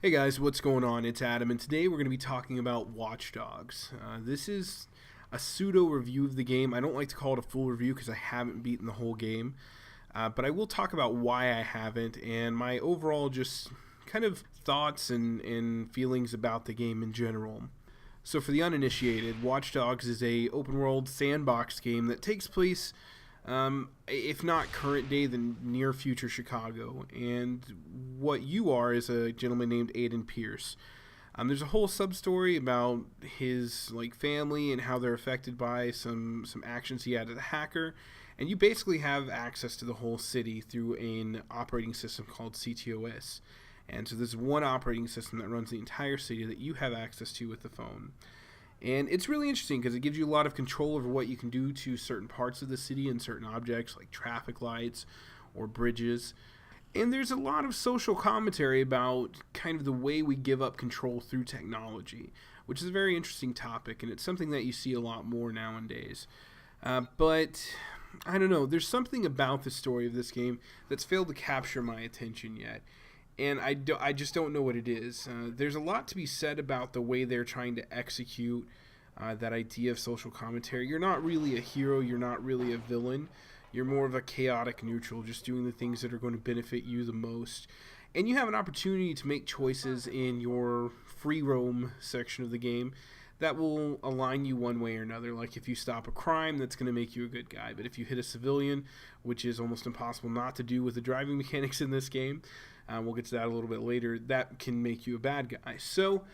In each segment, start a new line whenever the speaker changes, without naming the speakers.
Hey guys, what's going on? It's Adam, and today we're going to be talking about Watch Dogs. This is a pseudo review of the game. I don't like to call it a full review because I haven't beaten the whole game, but I will talk about why I haven't and my overall just kind of thoughts and feelings about the game in general. So for the uninitiated, Watch Dogs is a open world sandbox game that takes place if not current day, then near future Chicago. And what you are is a gentleman named Aiden Pierce. There's a whole sub story about his family and how they're affected by some actions he had as a hacker. And you basically have access to the whole city through an operating system called CTOS. And so there's one operating system that runs the entire city that you have access to with the phone. And it's really interesting because it gives you a lot of control over what you can do to certain parts of the city and certain objects like traffic lights or bridges. And there's a lot of social commentary about kind of the way we give up control through technology, which is a very interesting topic, and it's something that you see a lot more nowadays. But I don't know, there's something about the story of this game that's failed to capture my attention yet. And I just don't know what it is. There's a lot to be said about the way they're trying to execute that idea of social commentary. You're not really a hero, you're not really a villain. You're more of a chaotic neutral, just doing the things that are going to benefit you the most. And you have an opportunity to make choices in your free roam section of the game that will align you one way or another. Like if you stop a crime, that's going to make you a good guy. But if you hit a civilian, which is almost impossible not to do with the driving mechanics in this game, we'll get to that a little bit later, that can make you a bad guy. So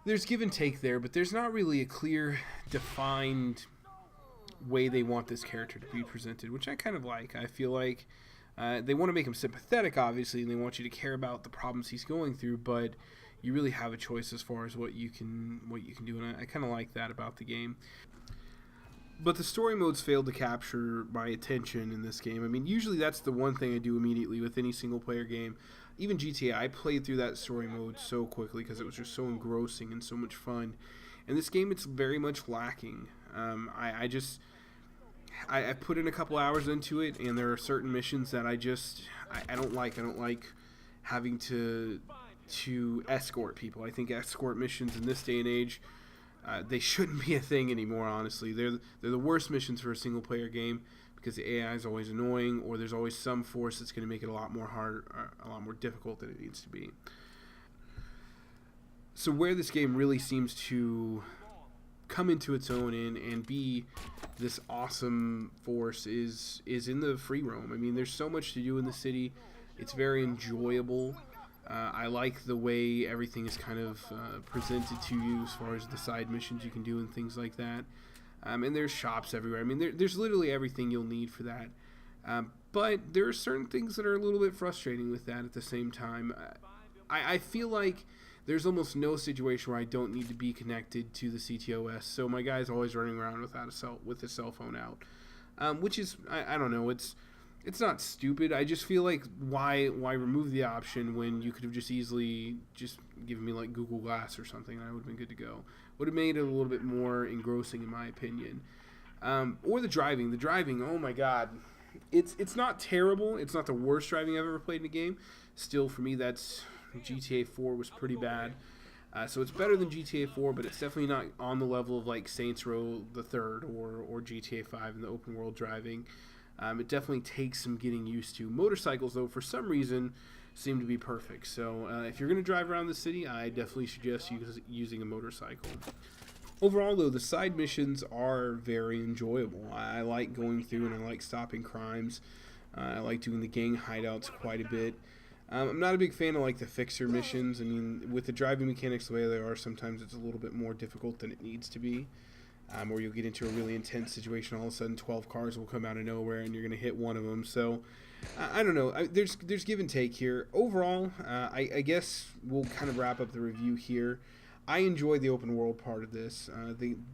there's give and take there, but there's not really a clear, defined way they want this character to be presented, which I kind of like. I feel like they want to make him sympathetic, obviously, and they want you to care about the problems he's going through, but you really have a choice as far as what you can do, and I kind of like that about the game. But the story modes failed to capture my attention in this game. I mean, usually that's the one thing I do immediately with any single-player game. Even GTA, I played through that story mode so quickly because it was just so engrossing and so much fun. In this game, it's very much lacking. I put in a couple hours into it, and there are certain missions that I don't like. I don't like having to escort people. I think escort missions in this day and age, they shouldn't be a thing anymore, honestly. They're the worst missions for a single-player game because the AI is always annoying, or there's always some force that's going to make it a lot more hard, a lot more difficult than it needs to be. So where this game really seems to come into its own and be this awesome force is in the free roam. I mean, there's so much to do in the city. It's very enjoyable. I like the way everything is kind of presented to you as far as the side missions you can do and things like that. And there's shops everywhere. I mean, there's literally everything you'll need for that. But there are certain things that are a little bit frustrating with that at the same time. I feel like there's almost no situation where I don't need to be connected to the CTOS. So my guy's always running around with his cell phone out, which is I don't know. It's not stupid. I just feel like why remove the option when you could have just easily just given me like Google Glass or something and I would have been good to go. Would have made it a little bit more engrossing in my opinion. Or the driving. The driving, oh my god. It's not terrible. It's not the worst driving I've ever played in a game. Still, for me, that's GTA 4 was pretty bad. So it's better than GTA 4, but it's definitely not on the level of like Saints Row the Third or GTA 5 in the open world driving. It definitely takes some getting used to. Motorcycles, though, for some reason, seem to be perfect. So if you're going to drive around the city, I definitely suggest using a motorcycle. Overall, though, the side missions are very enjoyable. I like going through and I like stopping crimes. I like doing the gang hideouts quite a bit. I'm not a big fan of like the fixer missions. I mean, with the driving mechanics the way they are, sometimes it's a little bit more difficult than it needs to be. Or you'll get into a really intense situation. All of a sudden, 12 cars will come out of nowhere, and you're going to hit one of them. So, I don't know. There's give and take here. Overall, I guess we'll kind of wrap up the review here. I enjoy the open world part of this.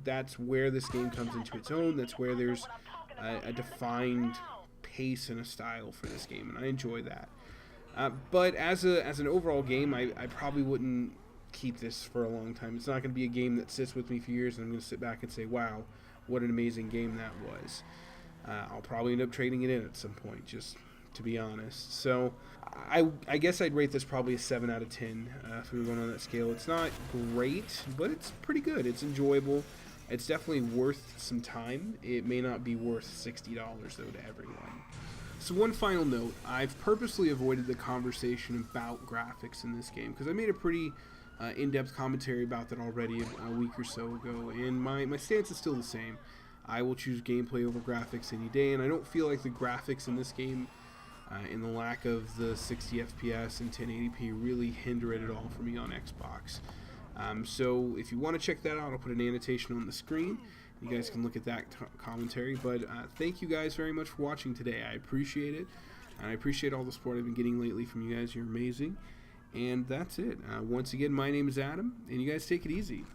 That's where this game comes into its own. That's where there's a defined pace and a style for this game, and I enjoy that. But as an overall game, I probably wouldn't keep this for a long time. It's not going to be a game that sits with me for years and I'm going to sit back and say, wow, what an amazing game that was. I'll probably end up trading it in at some point just to be honest. So I guess I'd rate this probably a 7 out of 10 if we were going on that scale. It's not great, but it's pretty good. It's enjoyable. It's definitely worth some time. It may not be worth $60 though to everyone. So one final note, I've purposely avoided the conversation about graphics in this game because I made a pretty in-depth commentary about that already a week or so ago, and my stance is still the same. I will choose gameplay over graphics any day, and I don't feel like the graphics in this game, in the lack of the 60 FPS and 1080p, really hinder it at all for me on Xbox. So if you want to check that out, I'll put an annotation on the screen. You guys can look at that commentary, but thank you guys very much for watching today. I appreciate it, and I appreciate all the support I've been getting lately from you guys. You're amazing. And that's it. Once again, my name is Adam, and you guys take it easy.